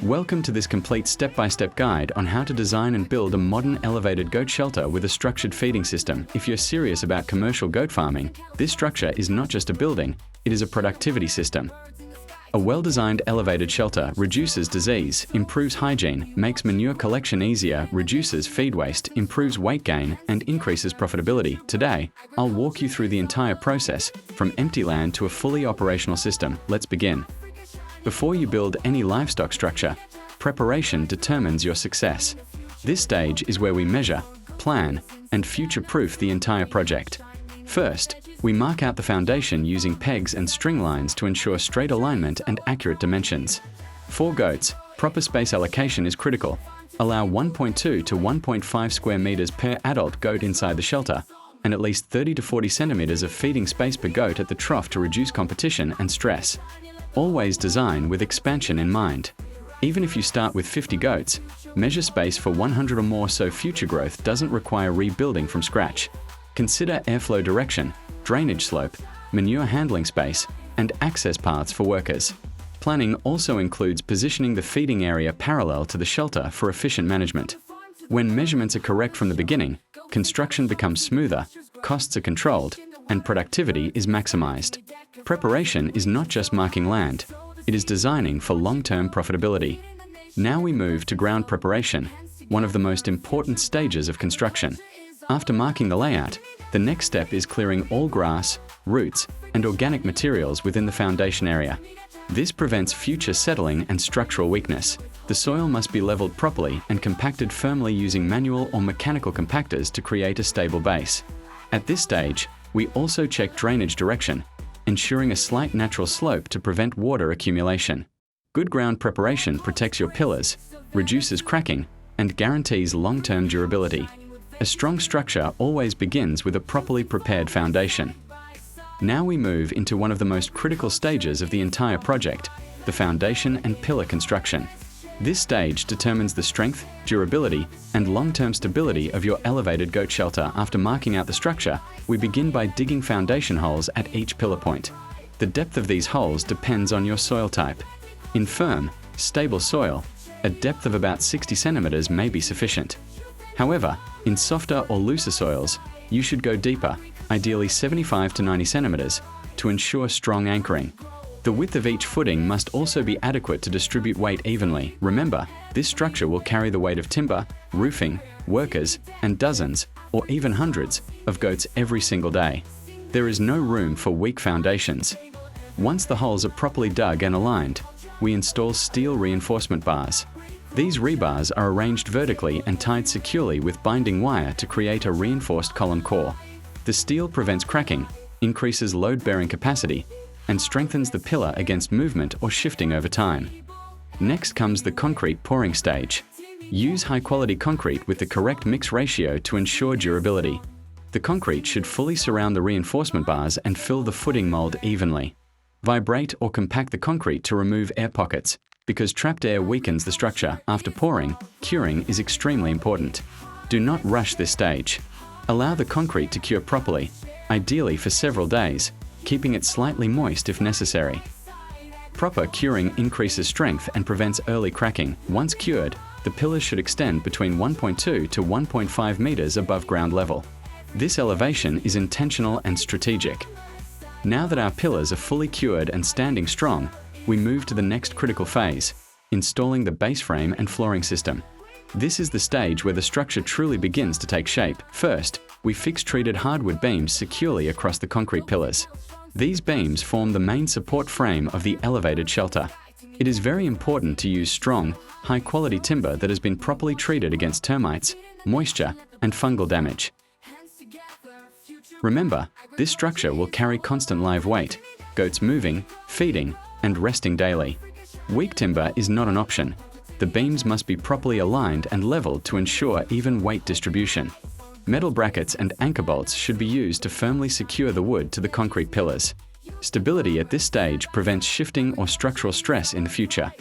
Welcome to this complete step-by-step guide on how to design and build a modern elevated goat shelter with a structured feeding system. If you're serious about commercial goat farming, this structure is not just a building, it is a productivity system. A well-designed elevated shelter reduces disease, improves hygiene, makes manure collection easier, reduces feed waste, improves weight gain, and increases profitability. Today, I'll walk you through the entire process, from empty land to a fully operational system. Let's begin. Before you build any livestock structure, preparation determines your success. This stage is where we measure, plan, and future-proof the entire project. First, we mark out the foundation using pegs and string lines to ensure straight alignment and accurate dimensions. For goats, proper space allocation is critical. Allow 1.2 to 1.5 square meters per adult goat inside the shelter, and at least 30 to 40 centimeters of feeding space per goat at the trough to reduce competition and stress. Always design with expansion in mind. Even if you start with 50 goats, measure space for 100 or more so future growth doesn't require rebuilding from scratch. Consider airflow direction, drainage slope, manure handling space, and access paths for workers. Planning also includes positioning the feeding area parallel to the shelter for efficient management. When measurements are correct from the beginning, construction becomes smoother, costs are controlled, and productivity is maximized. Preparation is not just marking land, it is designing for long-term profitability. Now we move to ground preparation, one of the most important stages of construction. After marking the layout, the next step is clearing all grass, roots, and organic materials within the foundation area. This prevents future settling and structural weakness. The soil must be leveled properly and compacted firmly using manual or mechanical compactors to create a stable base. At this stage, we also check drainage direction, ensuring a slight natural slope to prevent water accumulation. Good ground preparation protects your pillars, reduces cracking, and guarantees long-term durability. A strong structure always begins with a properly prepared foundation. Now we move into one of the most critical stages of the entire project, the foundation and pillar construction. This stage determines the strength, durability, and long-term stability of your elevated goat shelter. After marking out the structure, we begin by digging foundation holes at each pillar point. The depth of these holes depends on your soil type. In firm, stable soil, a depth of about 60 centimeters may be sufficient. However, in softer or looser soils, you should go deeper, ideally 75 to 90 centimeters, to ensure strong anchoring. The width of each footing must also be adequate to distribute weight evenly. Remember, this structure will carry the weight of timber, roofing, workers, and dozens, or even hundreds, of goats every single day. There is no room for weak foundations. Once the holes are properly dug and aligned, we install steel reinforcement bars. These rebars are arranged vertically and tied securely with binding wire to create a reinforced column core. The steel prevents cracking, increases load-bearing capacity, and strengthens the pillar against movement or shifting over time. Next comes the concrete pouring stage. Use high-quality concrete with the correct mix ratio to ensure durability. The concrete should fully surround the reinforcement bars and fill the footing mold evenly. Vibrate or compact the concrete to remove air pockets, because trapped air weakens the structure. After pouring, curing is extremely important. Do not rush this stage. Allow the concrete to cure properly, ideally for several days, keeping it slightly moist if necessary. Proper curing increases strength and prevents early cracking. Once cured, the pillars should extend between 1.2 to 1.5 meters above ground level. This elevation is intentional and strategic. Now that our pillars are fully cured and standing strong, we move to the next critical phase, installing the base frame and flooring system. This is the stage where the structure truly begins to take shape. First, we fix treated hardwood beams securely across the concrete pillars. These beams form the main support frame of the elevated shelter. It is very important to use strong, high-quality timber that has been properly treated against termites, moisture, and fungal damage. Remember, this structure will carry constant live weight, goats moving, feeding, and resting daily. Weak timber is not an option. The beams must be properly aligned and leveled to ensure even weight distribution. Metal brackets and anchor bolts should be used to firmly secure the wood to the concrete pillars. Stability at this stage prevents shifting or structural stress in the future.